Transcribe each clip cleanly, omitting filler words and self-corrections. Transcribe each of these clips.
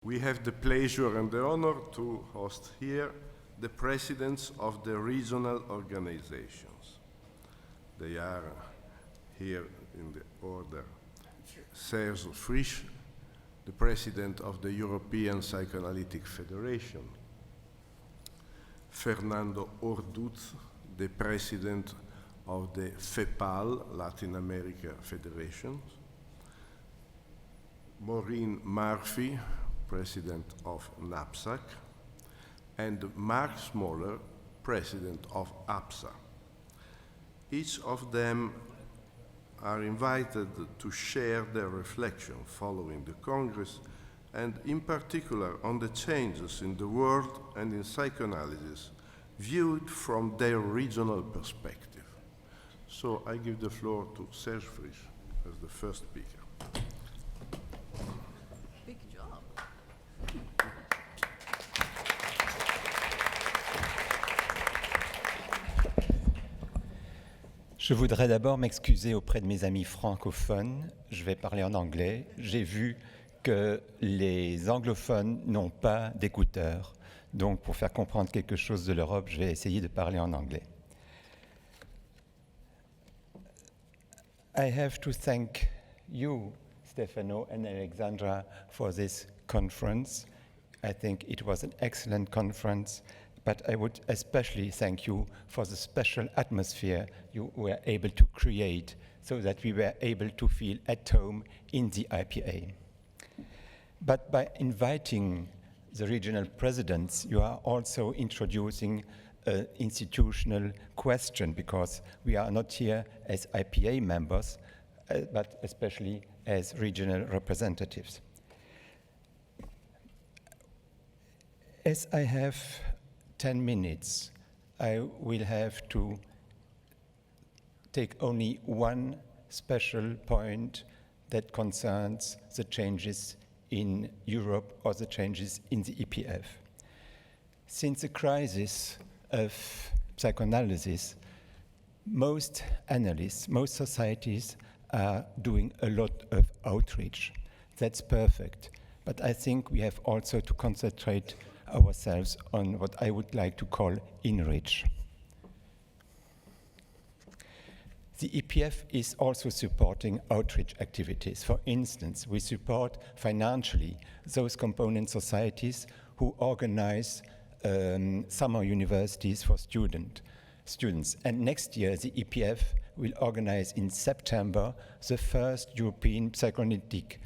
We have the pleasure and the honor to host here the presidents of the regional organizations. They are here in the order. Serge Frisch, the president of the European Psychoanalytic Federation. Fernando Orduz, the president of the FEPAL, Latin America Federation. Maureen Murphy, president of NAPSAC, and Mark Smoller, president of APSA. Each of them are invited to share their reflection following the Congress, and in particular on the changes in the world and in psychoanalysis viewed from their regional perspective. So I give the floor to Serge Frisch as the first speaker. Big job. Je voudrais d'abord m'excuser auprès de mes amis francophones. Je vais parler en anglais. J'ai vu que les anglophones n'ont pas d'écouteurs. Donc, pour faire comprendre quelque chose de l'Europe, je vais essayer de parler en anglais. I have to thank you, Stefano and Alexandra, for this conference. I think it was an excellent conference, but I would especially thank you for the special atmosphere you were able to create so that we were able to feel at home in the IPA. But by inviting the regional presidents, you are also introducing an institutional question, because we are not here as IPA members, but especially as regional representatives. As I have 10 minutes, I will have to take only one special point that concerns the changes in Europe or the changes in the EPF. Since the crisis of psychoanalysis, most analysts, most societies are doing a lot of outreach. That's perfect. But I think we have also to concentrate ourselves on what I would like to call enrich. The EPF is also supporting outreach activities. For instance, we support financially those component societies who organize summer universities for students. And next year, the EPF will organize in September the first European Psychoanalytic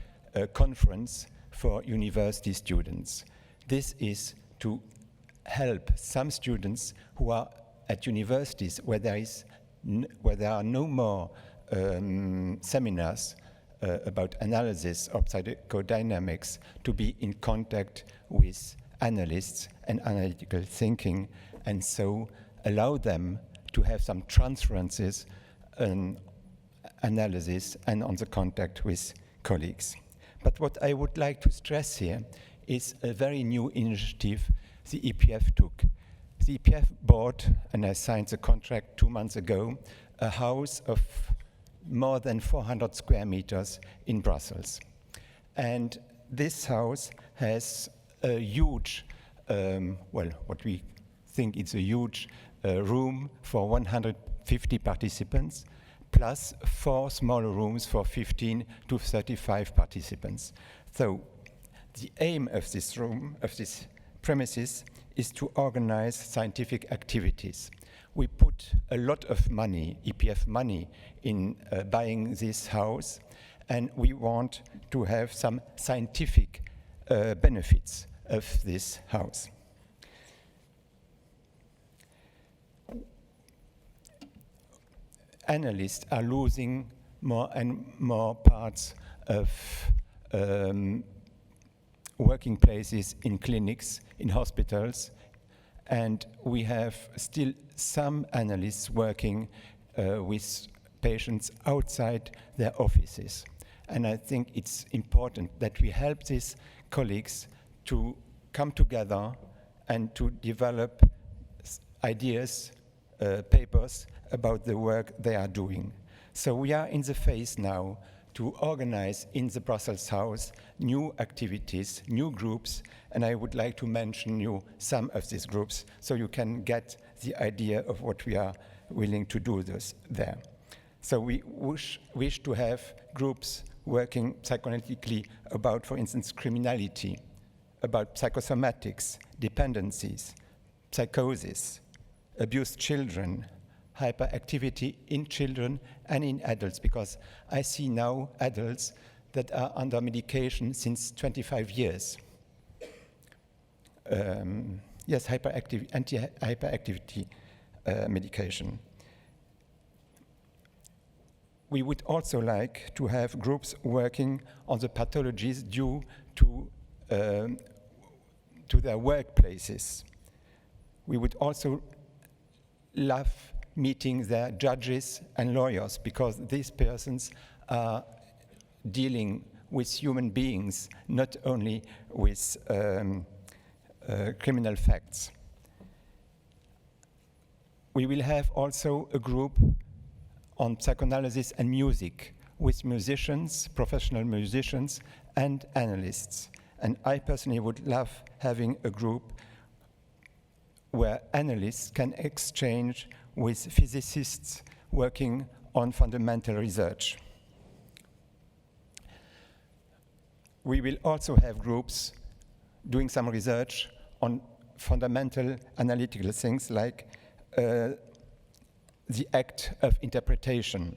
Conference for university students. This is to help some students who are at universities where there are no more seminars about analysis of psychodynamics to be in contact with analysts and analytical thinking, and so allow them to have some transferences on analysis and on the contact with colleagues. But what I would like to stress here is a very new initiative the EPF took. The EPF bought, and I signed the contract 2 months ago, a house of more than 400 square meters in Brussels. And this house has a huge, what we think is a huge room for 150 participants, plus 4 smaller rooms for 15 to 35 participants. So the aim of this room, of this premises, is to organize scientific activities. We put a lot of money, EPF money, in buying this house, and we want to have some scientific benefits of this house. Analysts are losing more and more parts of working places in clinics, in hospitals, and we have still some analysts working with patients outside their offices. And I think it's important that we help these colleagues to come together and to develop ideas, papers about the work they are doing. So we are in the phase now to organize in the Brussels House new activities, new groups, and I would like to mention you some of these groups so you can get the idea of what we are willing to do there. So we wish to have groups working psychoanalytically about, for instance, criminality, about psychosomatics, dependencies, psychosis, abused children, hyperactivity in children and in adults, because I see now adults that are under medication since 25 years. Yes, anti-hyperactivity medication. We would also like to have groups working on the pathologies due to their workplaces. We would also love meeting their judges and lawyers, because these persons are dealing with human beings, not only with criminal facts. We will have also a group on psychoanalysis and music with musicians, professional musicians, and analysts. And I personally would love having a group where analysts can exchange with physicists working on fundamental research. We will also have groups doing some research on fundamental analytical things like the act of interpretation.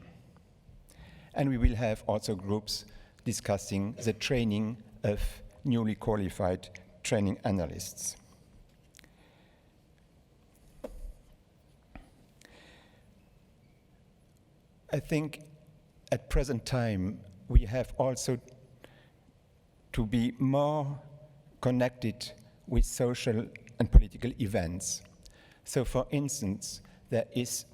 And we will have also groups discussing the training of newly qualified training analysts. I think at present time we have also to be more connected with social and political events. So for instance, there is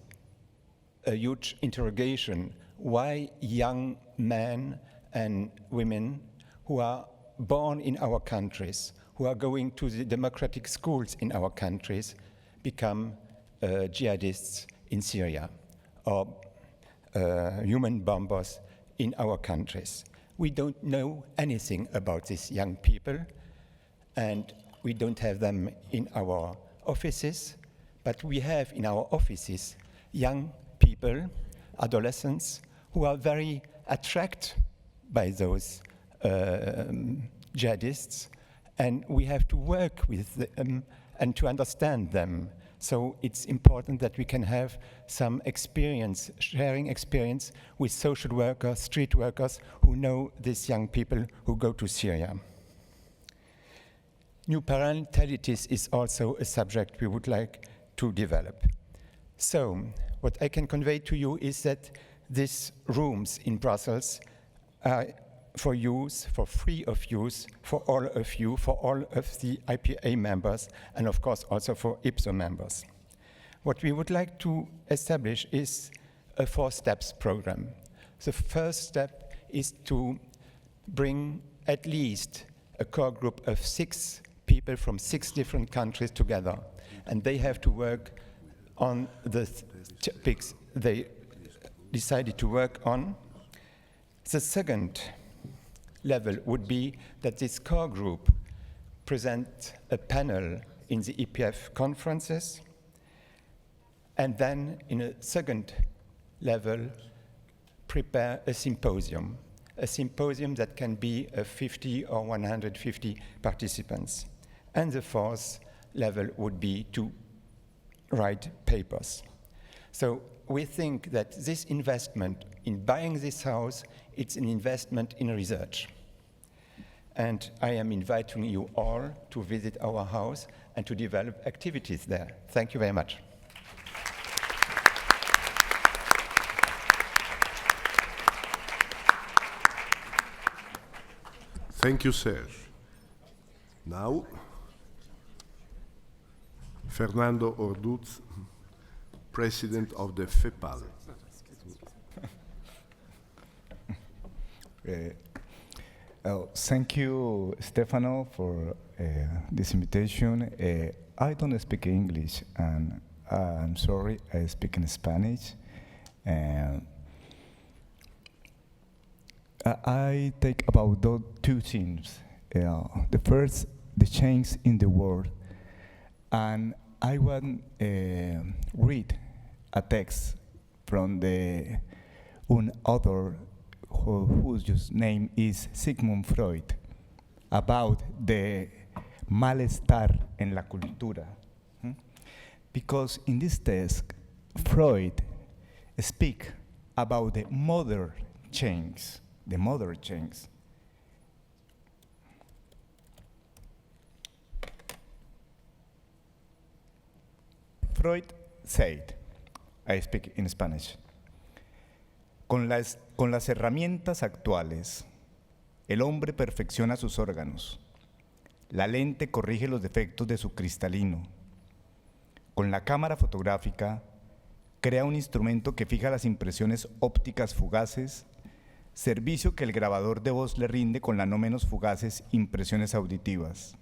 a huge interrogation why young men and women who are born in our countries, who are going to the democratic schools in our countries, become jihadists in Syria or human bombers in our countries. We don't know anything about these young people, and we don't have them in our offices, but we have in our offices young people, adolescents, who are very attracted by those jihadists, and we have to work with them and to understand them. So it's important that we can have some experience, sharing experience with social workers, street workers who know these young people who go to Syria. New parentalities is also a subject we would like to develop. So what I can convey to you is that these rooms in Brussels are for use, for free of use, for all of you, for all of the IPA members, and of course also for IPSO members. What we would like to establish is a 4 steps program. The first step is to bring at least a core group of 6 people from 6 different countries together, and they have to work on the topics they decided to work on. The second level would be that this core group present a panel in the EPF conferences, and then in a second level prepare a symposium that can be of 50 or 150 participants. And the fourth level would be to write papers. So we think that this investment in buying this house, it's an investment in research. And I am inviting you all to visit our house and to develop activities there. Thank you very much. Thank you, Serge. Now, Fernando Orduz, President of the FEPAL. Thank you, Stefano, for this invitation. I don't speak English, and I'm sorry, I speak in Spanish. And I take about those two themes. The first, the change in the world, and I want read a text from an author whose just name is Sigmund Freud, about the malestar en la cultura. Because in this text, Freud speaks about the modern change, Freud said, I speak in Spanish, con las herramientas actuales, el hombre perfecciona sus órganos, la lente corrige los defectos de su cristalino, con la cámara fotográfica crea un instrumento que fija las impresiones ópticas fugaces, servicio que el grabador de voz le rinde con las no menos fugaces impresiones auditivas.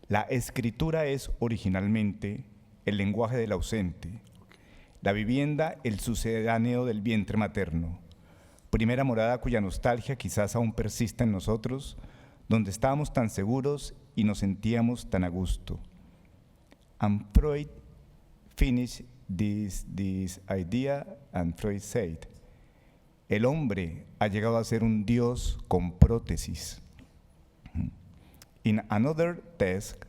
La escritura es originalmente el lenguaje del ausente, la vivienda el sucedáneo del vientre materno, primera morada cuya nostalgia quizás aún persista en nosotros, donde estábamos tan seguros y nos sentíamos tan a gusto. And Freud finished this idea, and Freud said, el hombre ha llegado a ser un dios con prótesis. In another text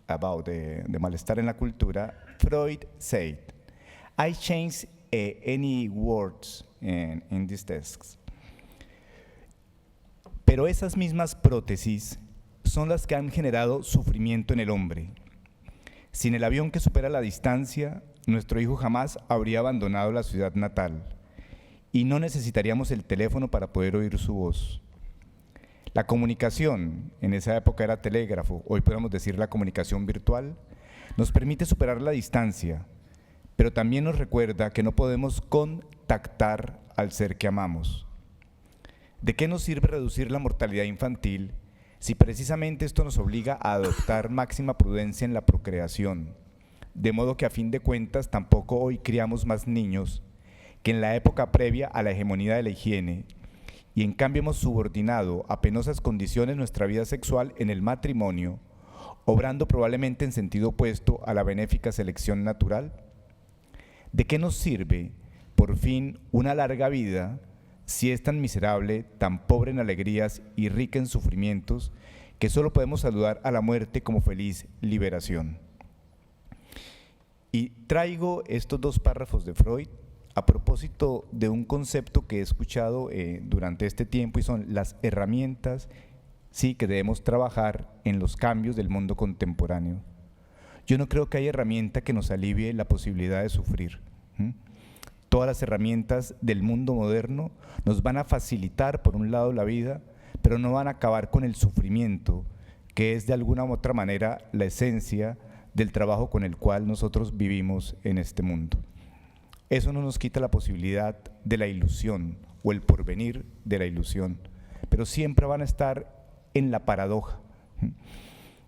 about the malestar en la cultura, Freud said, I changed any words in this text. Pero esas mismas prótesis son las que han generado sufrimiento en el hombre. Sin el avión que supera la distancia, nuestro hijo jamás habría abandonado la ciudad natal y no necesitaríamos el teléfono para poder oír su voz. La comunicación, en esa época era telégrafo, hoy podemos decir la comunicación virtual, nos permite superar la distancia, pero también nos recuerda que no podemos contactar al ser que amamos. ¿De qué nos sirve reducir la mortalidad infantil si precisamente esto nos obliga a adoptar máxima prudencia en la procreación? De modo que a fin de cuentas tampoco hoy criamos más niños que en la época previa a la hegemonía de la higiene, y en cambio hemos subordinado a penosas condiciones nuestra vida sexual en el matrimonio, obrando probablemente en sentido opuesto a la benéfica selección natural. ¿De qué nos sirve, por fin, una larga vida si es tan miserable, tan pobre en alegrías y rica en sufrimientos, que solo podemos saludar a la muerte como feliz liberación? Y traigo estos dos párrafos de Freud a propósito de un concepto que he escuchado durante este tiempo, y son las herramientas que debemos trabajar en los cambios del mundo contemporáneo. Yo no creo que haya herramienta que nos alivie la posibilidad de sufrir. Todas las herramientas del mundo moderno nos van a facilitar, por un lado, la vida, pero no van a acabar con el sufrimiento, que es de alguna u otra manera la esencia del trabajo con el cual nosotros vivimos en este mundo. Eso no nos quita la posibilidad de la ilusión o el porvenir de la ilusión, pero siempre van a estar en la paradoja.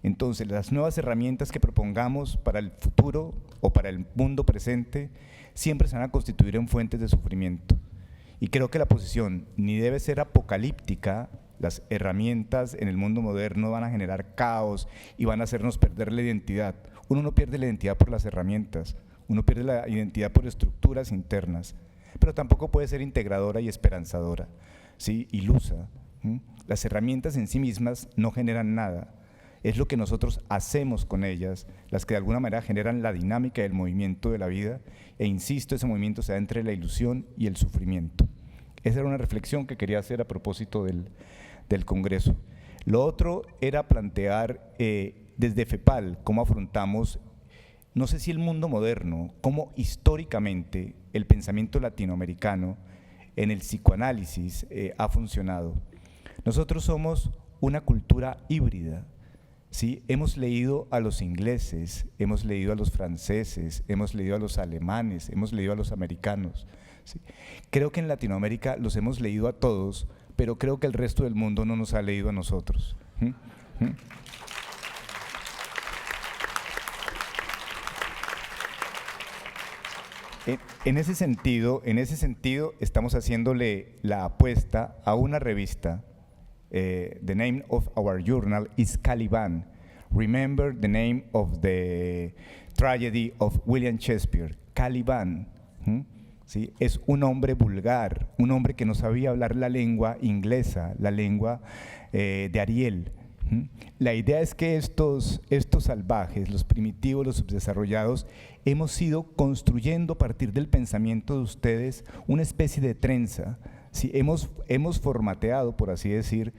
Entonces, las nuevas herramientas que propongamos para el futuro o para el mundo presente siempre se van a constituir en fuentes de sufrimiento. Y creo que la posición ni debe ser apocalíptica. Las herramientas en el mundo moderno van a generar caos y van a hacernos perder la identidad. Uno no pierde la identidad por las herramientas, uno pierde la identidad por estructuras internas, pero tampoco puede ser integradora y esperanzadora, ¿sí? Ilusa. Las herramientas en sí mismas no generan nada. Es lo que nosotros hacemos con ellas, las que de alguna manera generan la dinámica del movimiento de la vida, e insisto, ese movimiento se da entre la ilusión y el sufrimiento. Esa era una reflexión que quería hacer a propósito del Congreso. Lo otro era plantear desde FEPAL cómo afrontamos, no sé si el mundo moderno, cómo históricamente el pensamiento latinoamericano en el psicoanálisis ha funcionado. Nosotros somos una cultura híbrida. ¿Sí? Hemos leído a los ingleses, hemos leído a los franceses, hemos leído a los alemanes, hemos leído a los americanos. ¿Sí? Creo que en Latinoamérica los hemos leído a todos, pero creo que el resto del mundo no nos ha leído a nosotros. En ese sentido, estamos haciéndole la apuesta a una revista. The name of our journal is Caliban. Remember the name of the tragedy of William Shakespeare, Caliban. ¿Sí? Es un hombre vulgar, un hombre que no sabía hablar la lengua inglesa, la lengua de Ariel. La idea es que estos salvajes, los primitivos, los subdesarrollados, hemos ido construyendo a partir del pensamiento de ustedes una especie de trenza. ¿Sí? Hemos formateado, por así decir,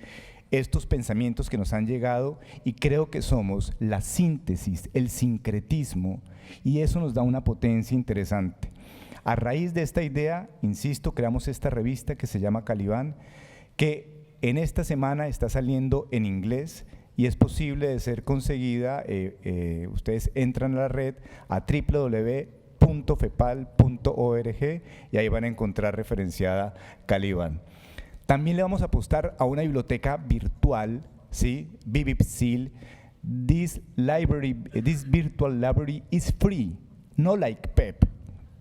estos pensamientos que nos han llegado y creo que somos la síntesis, el sincretismo, y eso nos da una potencia interesante. A raíz de esta idea, insisto, creamos esta revista que se llama Caliban, que en esta semana está saliendo en inglés y es posible de ser conseguida. Ustedes entran a la red a www.fepal.org y ahí van a encontrar referenciada Caliban. También le vamos a apostar a una biblioteca virtual, ¿sí? BibibSil. This virtual library is free, not like PEP.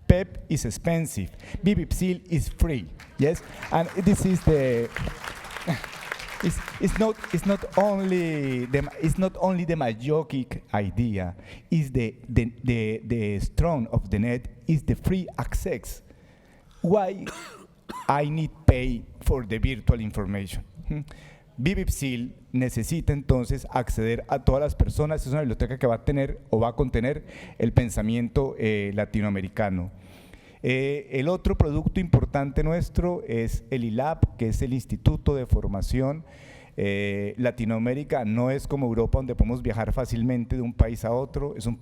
PEP is expensive. BibibSil is free. Yes, and this is the. It's not only the Majokic idea. Is the strong of the net is the free access. Why I need pay for the virtual information? BibibSil necesita entonces acceder a todas las personas. Es una biblioteca que va a tener o va a contener el pensamiento latinoamericano. El otro producto importante nuestro es el ILAB, que es el Instituto de Formación. Latinoamérica no es como Europa, donde podemos viajar fácilmente de un país a otro. Es un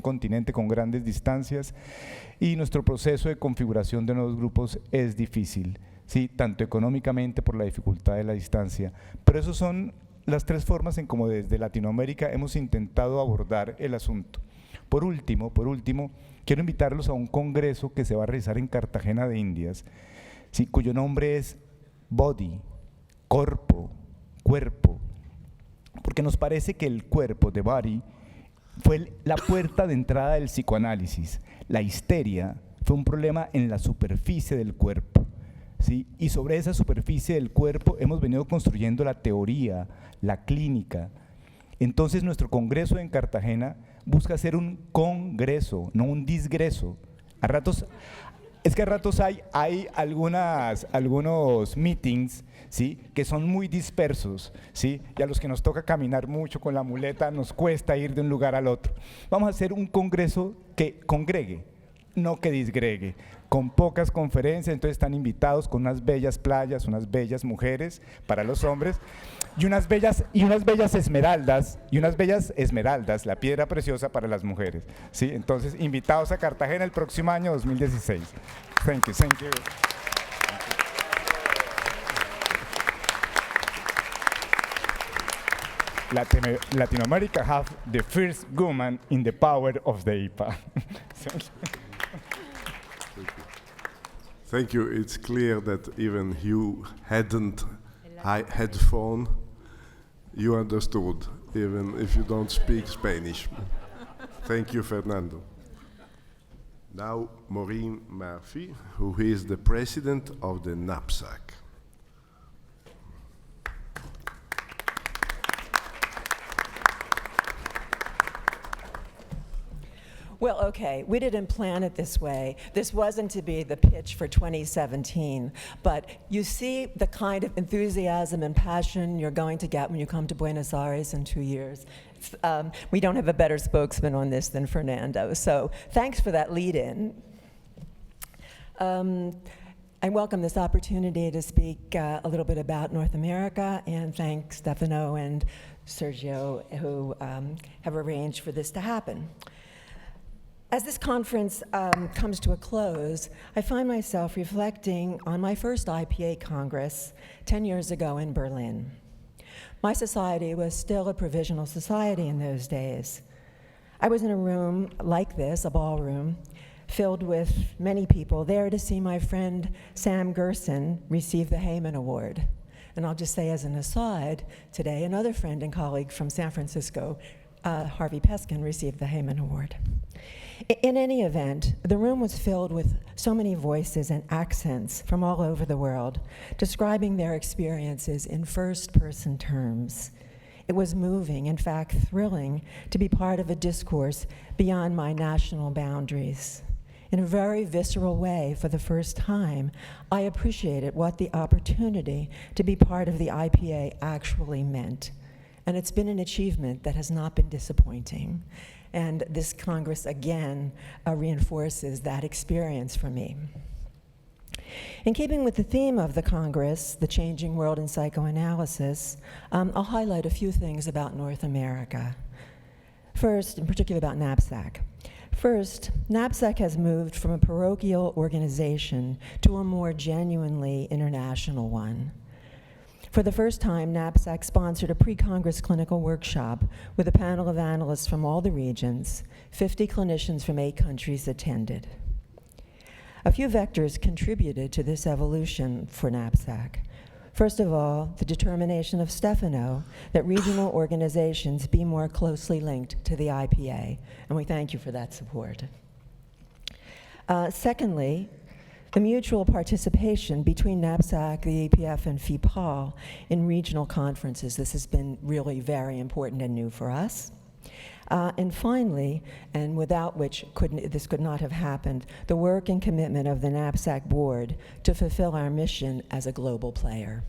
continente con grandes distancias y nuestro proceso de configuración de nuevos grupos es difícil, ¿sí? Tanto económicamente por la dificultad de la distancia. Pero esas son las tres formas en cómo desde Latinoamérica hemos intentado abordar el asunto. Por último, quiero invitarlos a un congreso que se va a realizar en Cartagena de Indias, ¿sí? Cuyo nombre es Body, cuerpo, porque nos parece que el cuerpo, the body, fue la puerta de entrada del psicoanálisis. La histeria fue un problema en la superficie del cuerpo, ¿sí? Y sobre esa superficie del cuerpo hemos venido construyendo la teoría, la clínica. Entonces nuestro congreso en Cartagena busca ser un congreso, no un disgreso. A ratos hay algunos meetings, ¿sí? Que son muy dispersos, ¿sí? Y a los que nos toca caminar mucho con la muleta nos cuesta ir de un lugar al otro. Vamos a hacer un congreso que congregue, no que disgregue, con pocas conferencias. Entonces están invitados con unas bellas playas, unas bellas mujeres para los hombres y unas bellas esmeraldas, la piedra preciosa para las mujeres, ¿sí? Entonces, invitados a Cartagena el próximo año 2016. Thank you. Latin America have the first woman in the power of the IPA. Thank you. It's clear that even you hadn't headphone, you understood, even if you don't speak Spanish. Thank you, Fernando. Now, Maureen Murphy, who is the president of the NAPSAC. Well, okay, we didn't plan it this way. This wasn't to be the pitch for 2017, but you see the kind of enthusiasm and passion you're going to get when you come to Buenos Aires in 2 years. We don't have a better spokesman on this than Fernando, so thanks for that lead-in. I welcome this opportunity to speak a little bit about North America, and thank Stefano and Sergio who have arranged for this to happen. As this conference comes to a close, I find myself reflecting on my first IPA Congress 10 years ago in Berlin. My society was still a provisional society in those days. I was in a room like this, a ballroom, filled with many people there to see my friend Sam Gerson receive the Heyman Award. And I'll just say as an aside, today another friend and colleague from San Francisco Harvey Peskin received the Heyman Award. In any event, the room was filled with so many voices and accents from all over the world, describing their experiences in first-person terms. It was moving, in fact, thrilling, to be part of a discourse beyond my national boundaries. In a very visceral way, for the first time, I appreciated what the opportunity to be part of the IPA actually meant. And it's been an achievement that has not been disappointing. And this Congress, again, reinforces that experience for me. In keeping with the theme of the Congress, the changing world in psychoanalysis, I'll highlight a few things about North America. First, in particular about NAPSAC. First, NAPSAC has moved from a parochial organization to a more genuinely international one. For the first time, NAPSAC sponsored a pre-Congress clinical workshop with a panel of analysts from all the regions. 50 clinicians from 8 countries attended. A few vectors contributed to this evolution for NAPSAC. First of all, the determination of Stefano that regional organizations be more closely linked to the IPA, and we thank you for that support. Secondly, the mutual participation between NAPSAC, the APF, and FIPAL in regional conferences. This has been really very important and new for us. And finally, and without which this could not have happened, the work and commitment of the NAPSAC board to fulfill our mission as a global player.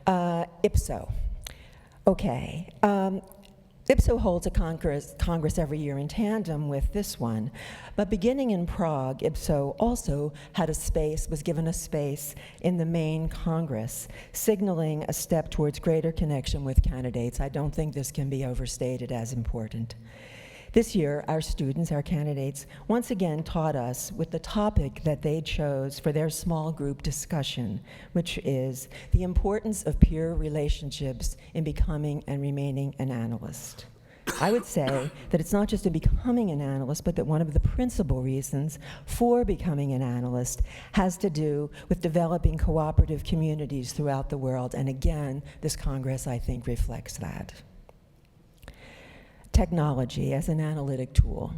IPSO. Okay. IPSO holds a Congress every year in tandem with this one, but beginning in Prague, IPSO also was given a space in the main Congress, signaling a step towards greater connection with candidates. I don't think this can be overstated as important. This year, our students, our candidates, once again taught us with the topic that they chose for their small group discussion, which is the importance of peer relationships in becoming and remaining an analyst. I would say that it's not just in becoming an analyst, but that one of the principal reasons for becoming an analyst has to do with developing cooperative communities throughout the world. And again, this Congress, I think, reflects that. Technology as an analytic tool.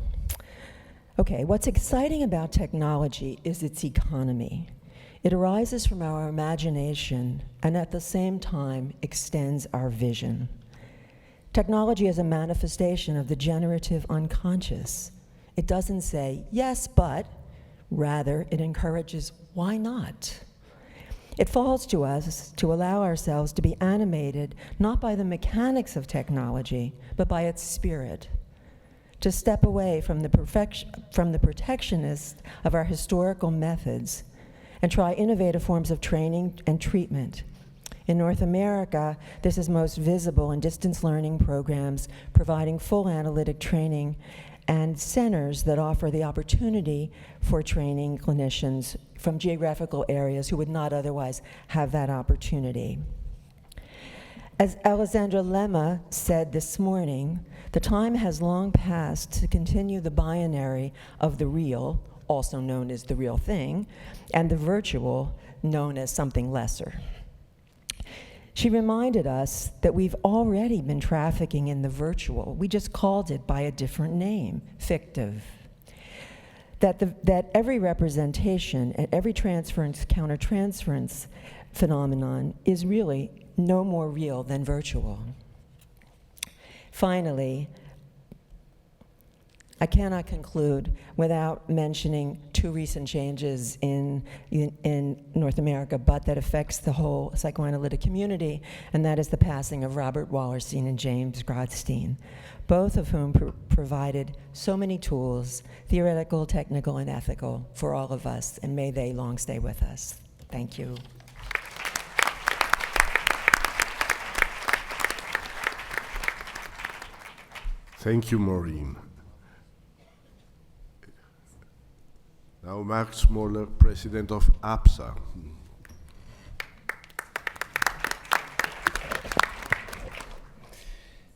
Okay, what's exciting about technology is its economy. It arises from our imagination and at the same time extends our vision. Technology is a manifestation of the generative unconscious. It doesn't say, yes, but, rather it encourages, why not? It falls to us to allow ourselves to be animated not by the mechanics of technology, but by its spirit, to step away from the protectionist of our historical methods and try innovative forms of training and treatment. In North America, this is most visible in distance learning programs providing full analytic training and centers that offer the opportunity for training clinicians from geographical areas who would not otherwise have that opportunity. As Alessandra Lemma said this morning, the time has long passed to continue the binary of the real, also known as the real thing, and the virtual, known as something lesser. She reminded us that we've already been trafficking in the virtual. We just called it by a different name, fictive. That every representation and every transference, countertransference phenomenon is really no more real than virtual. Finally, I cannot conclude without mentioning 2 recent changes in North America, but that affects the whole psychoanalytic community, and that is the passing of Robert Wallerstein and James Grodstein, both of whom provided so many tools, theoretical, technical, and ethical, for all of us, and may they long stay with us. Thank you. Thank you, Maureen. Now, Mark Smoller, President of APSA.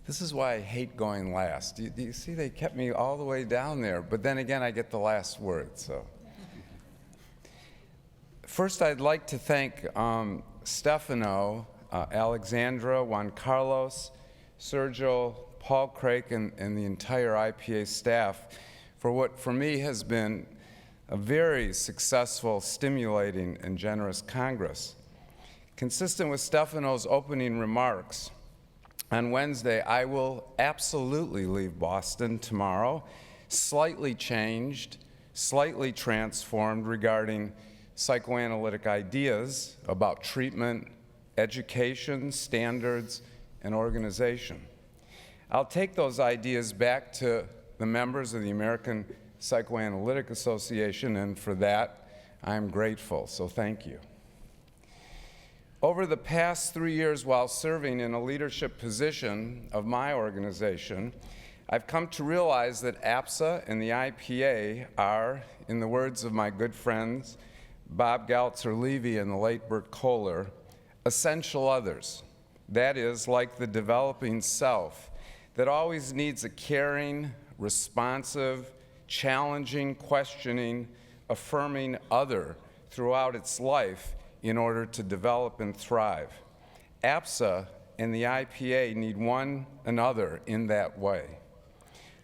This is why I hate going last. Do you see they kept me all the way down there, but then again, I get the last word, so. First, I'd like to thank Stefano, Alexandra, Juan Carlos, Sergio, Paul Craik and the entire IPA staff for what for me has been a very successful, stimulating, and generous Congress. Consistent with Stefano's opening remarks, on Wednesday, I will absolutely leave Boston tomorrow, slightly changed, slightly transformed regarding psychoanalytic ideas about treatment, education, standards, and organization. I'll take those ideas back to the members of the American Psychoanalytic Association, and for that, I'm grateful, so thank you. Over the past 3 years while serving in a leadership position of my organization, I've come to realize that APSA and the IPA are, in the words of my good friends Bob Galtzer-Levy and the late Bert Kohler, essential others. That is, like the developing self that always needs a caring, responsive, challenging, questioning, affirming other throughout its life in order to develop and thrive. APSA and the IPA need one another in that way.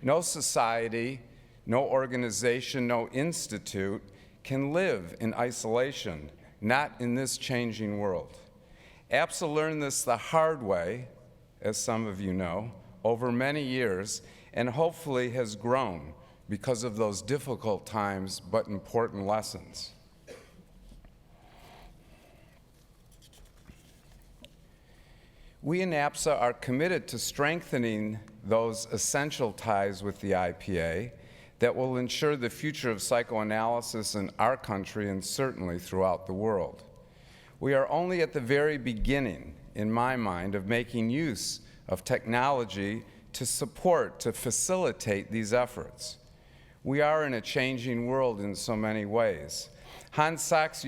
No society, no organization, no institute can live in isolation, not in this changing world. APSA learned this the hard way, as some of you know, over many years, and hopefully has grown because of those difficult times but important lessons. We in APSA are committed to strengthening those essential ties with the IPA that will ensure the future of psychoanalysis in our country and certainly throughout the world. We are only at the very beginning, in my mind, of making use of technology to support, to facilitate these efforts. We are in a changing world in so many ways. Hans Sachs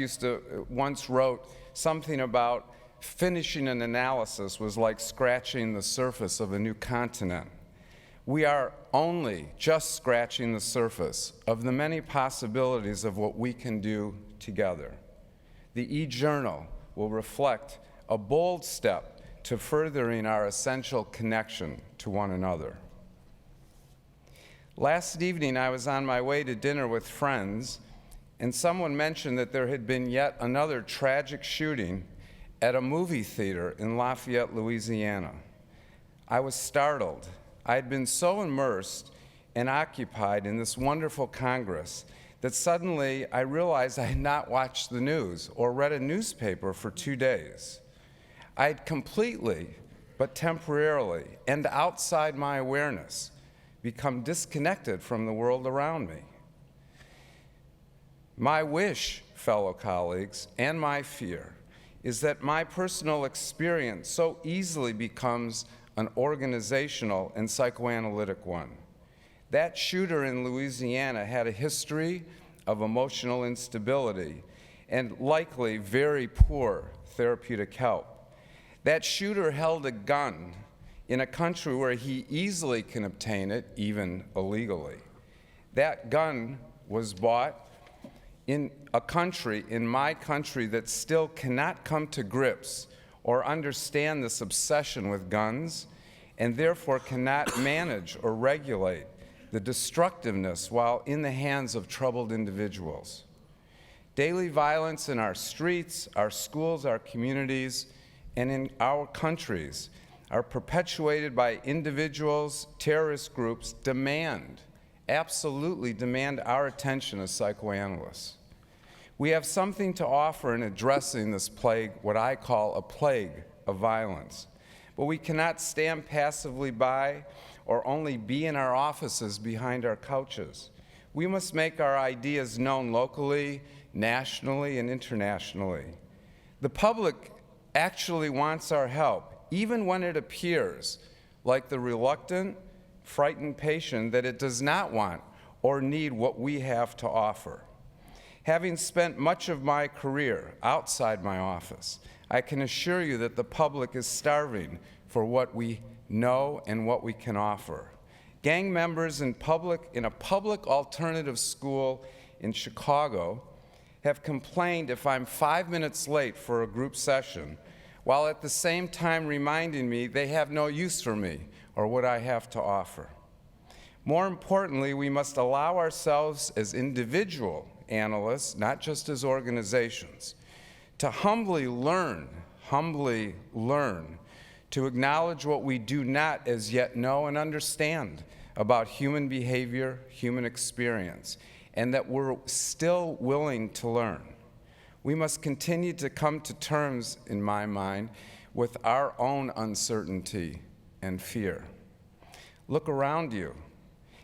once wrote something about finishing an analysis was like scratching the surface of a new continent. We are only just scratching the surface of the many possibilities of what we can do together. The e-journal will reflect a bold step to furthering our essential connection to one another. Last evening, I was on my way to dinner with friends, and someone mentioned that there had been yet another tragic shooting at a movie theater in Lafayette, Louisiana. I was startled. I had been so immersed and occupied in this wonderful Congress that suddenly I realized I had not watched the news or read a newspaper for 2 days. I had completely, but temporarily, and outside my awareness, become disconnected from the world around me. My wish, fellow colleagues, and my fear is that my personal experience so easily becomes an organizational and psychoanalytic one. That shooter in Louisiana had a history of emotional instability and likely very poor therapeutic help. That shooter held a gun in a country where he easily can obtain it, even illegally. That gun was bought in a country, in my country, that still cannot come to grips or understand this obsession with guns, and therefore cannot manage or regulate the destructiveness while in the hands of troubled individuals. Daily violence in our streets, our schools, our communities, and in our countries are perpetuated by individuals, terrorist groups, absolutely demand our attention as psychoanalysts. We have something to offer in addressing this plague, what I call a plague of violence. But we cannot stand passively by or only be in our offices behind our couches. We must make our ideas known locally, nationally, and internationally. The public actually wants our help, even when it appears like the reluctant, frightened patient that it does not want or need what we have to offer. Having spent much of my career outside my office, I can assure you that the public is starving for what we know and what we can offer. Gang members in a public alternative school in Chicago have complained if I'm 5 minutes late for a group session, while at the same time reminding me they have no use for me or what I have to offer. More importantly, we must allow ourselves as individual analysts, not just as organizations, to humbly learn, to acknowledge what we do not as yet know and understand about human behavior, human experience, and that we're still willing to learn. We must continue to come to terms, in my mind, with our own uncertainty and fear. Look around you.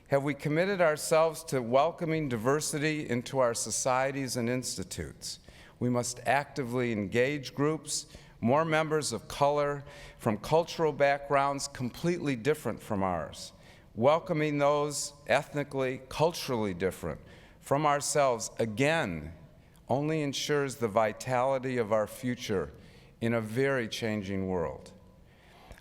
Have we committed ourselves to welcoming diversity into our societies and institutes? We must actively engage groups, more members of color, from cultural backgrounds completely different from ours. Welcoming those ethnically, culturally different from ourselves, again, only ensures the vitality of our future in a very changing world.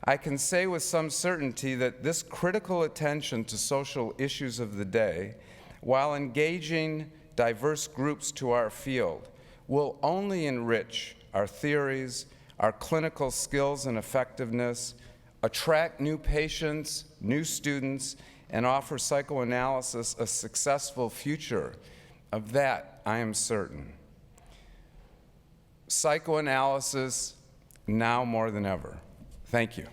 I can say with some certainty that this critical attention to social issues of the day, while engaging diverse groups to our field, will only enrich our theories, our clinical skills and effectiveness, attract new patients, new students, and offer psychoanalysis a successful future. Of that, I am certain. Psychoanalysis now more than ever. Thank you.